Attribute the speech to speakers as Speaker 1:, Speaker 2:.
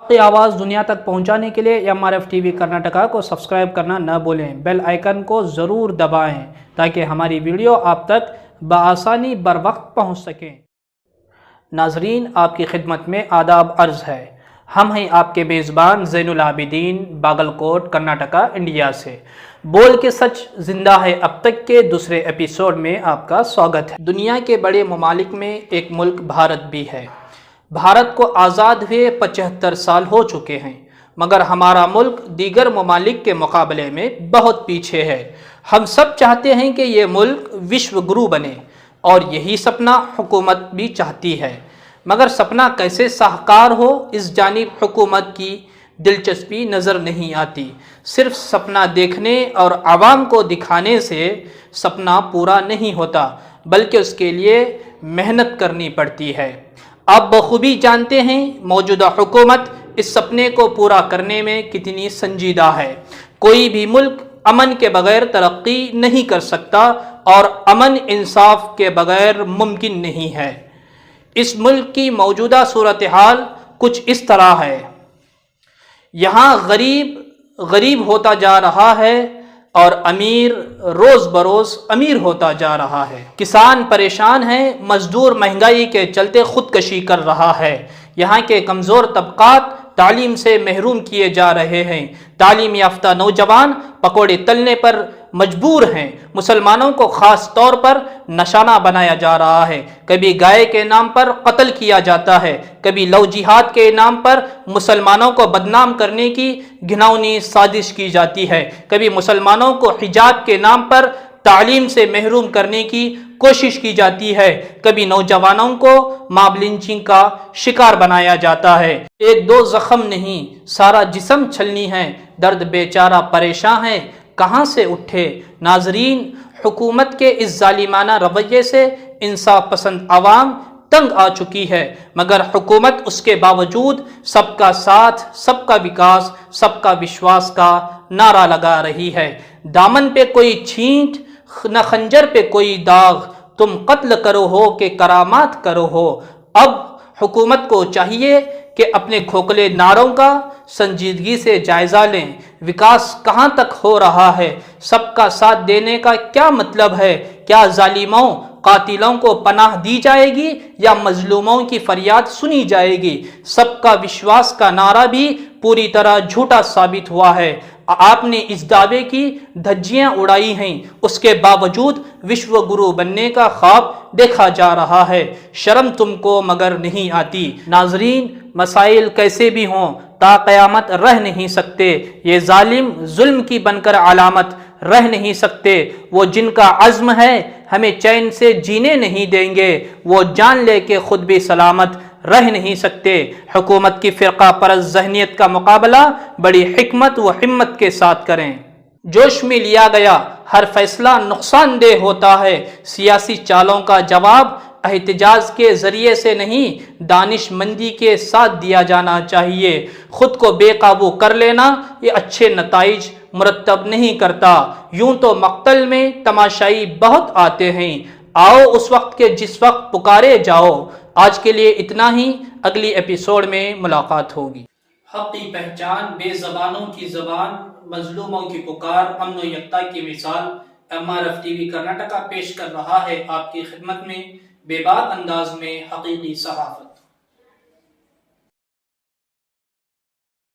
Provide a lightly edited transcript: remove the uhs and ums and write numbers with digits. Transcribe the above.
Speaker 1: کی آواز دنیا تک پہنچانے کے لیے MRF TV کرناٹکا کو سبسکرائب کرنا نہ بھولیں، بیل آئیکن کو ضرور دبائیں تاکہ ہماری ویڈیو آپ تک بآسانی بر وقت پہنچ سکیں۔ ناظرین، آپ کی خدمت میں آداب عرض ہے۔ ہم ہیں آپ کے میزبان زین العابدین، باگل کوٹ، کرناٹکا، انڈیا سے۔ بول کے سچ زندہ ہے اب تک کے دوسرے ایپیسوڈ میں آپ کا سواگت ہے۔ دنیا کے بڑے ممالک میں ایک ملک بھارت بھی ہے۔ بھارت کو آزاد ہوئے 75 سال ہو چکے ہیں، مگر ہمارا ملک دیگر ممالک کے مقابلے میں بہت پیچھے ہے۔ ہم سب چاہتے ہیں کہ یہ ملک وشو گرو بنے، اور یہی سپنا حکومت بھی چاہتی ہے، مگر سپنا کیسے ساکار ہو اس جانب حکومت کی دلچسپی نظر نہیں آتی۔ صرف سپنا دیکھنے اور عوام کو دکھانے سے سپنا پورا نہیں ہوتا، بلکہ اس کے لیے محنت کرنی پڑتی ہے۔ آپ بخوبی جانتے ہیں موجودہ حکومت اس سپنے کو پورا کرنے میں کتنی سنجیدہ ہے۔ کوئی بھی ملک امن کے بغیر ترقی نہیں کر سکتا، اور امن انصاف کے بغیر ممکن نہیں ہے۔ اس ملک کی موجودہ صورتحال کچھ اس طرح ہے۔ یہاں غریب ہوتا جا رہا ہے اور امیر روز بروز امیر ہوتا جا رہا ہے۔ کسان پریشان ہیں، مزدور مہنگائی کے چلتے خودکشی کر رہا ہے۔ یہاں کے کمزور طبقات تعلیم سے محروم کیے جا رہے ہیں۔ تعلیم یافتہ نوجوان پکوڑے تلنے پر مجبور ہیں۔ مسلمانوں کو خاص طور پر نشانہ بنایا جا رہا ہے۔ کبھی گائے کے نام پر قتل کیا جاتا ہے، کبھی لو جہاد کے نام پر مسلمانوں کو بدنام کرنے کی گھناؤنی سازش کی جاتی ہے، کبھی مسلمانوں کو حجاب کے نام پر تعلیم سے محروم کرنے کی کوشش کی جاتی ہے، کبھی نوجوانوں کو ماب لنچنگ کا شکار بنایا جاتا ہے۔ ایک دو زخم نہیں، سارا جسم چھلنی ہے، درد بیچارہ پریشان ہے، کہاں سے اٹھے۔ ناظرین، حکومت کے اس ظالمانہ رویے سے انصاف پسند عوام تنگ آ چکی ہے، مگر حکومت اس کے باوجود سب کا ساتھ، سب کا وکاس، سب کا وشواس کا نعرہ لگا رہی ہے۔ دامن پہ کوئی چھینٹ نہ خنجر پہ کوئی داغ، تم قتل کرو ہو کہ کرامات کرو ہو۔ اب حکومت کو چاہیے کہ اپنے کھوکھلے نعروں کا سنجیدگی سے جائزہ لیں۔ وکاس کہاں تک ہو رہا ہے؟ سب کا ساتھ دینے کا کیا مطلب ہے؟ کیا ظالموں قاتلوں کو پناہ دی جائے گی یا مظلوموں کی فریاد سنی جائے گی؟ سب کا وشواس کا نعرہ بھی پوری طرح جھوٹا ثابت ہوا ہے۔ آپ نے اس دعوے کی دھجیاں اڑائی ہیں، اس کے باوجود وشو گرو بننے کا خواب دیکھا جا رہا ہے۔ شرم تم کو مگر نہیں آتی۔ ناظرین، مسائل کیسے بھی ہوں تا قیامت رہ نہیں سکتے۔ یہ ظالم ظلم کی بن کر علامت رہ نہیں سکتے۔ وہ جن کا عزم ہے ہمیں چین سے جینے نہیں دیں گے، وہ جان لے کے خود بھی سلامت رہ نہیں سکتے۔ حکومت کی فرقہ پرست ذہنیت کا مقابلہ بڑی حکمت و ہمت کے ساتھ کریں۔ جوش میں لیا گیا ہر فیصلہ نقصان دہ ہوتا ہے۔ سیاسی چالوں کا جواب احتجاج کے ذریعے سے نہیں، دانش مندی کے ساتھ دیا جانا چاہیے۔ خود کو بے قابو کر لینا یہ اچھے نتائج مرتب نہیں کرتا۔ یوں تو مقتل میں تماشائی بہت آتے ہیں، آؤ اس وقت کے جس وقت پکارے جاؤ۔ آج کے لیے اتنا ہی، اگلی ایپیسوڈ میں ملاقات ہوگی۔ حق کی پہچان، بے زبانوں کی زبان، مظلوموں کی پکار، امن و یکتا کی مثال MRF TV کرناٹکا پیش کر رہا ہے آپ کی خدمت میں بے باک انداز میں حقیقی صحافت۔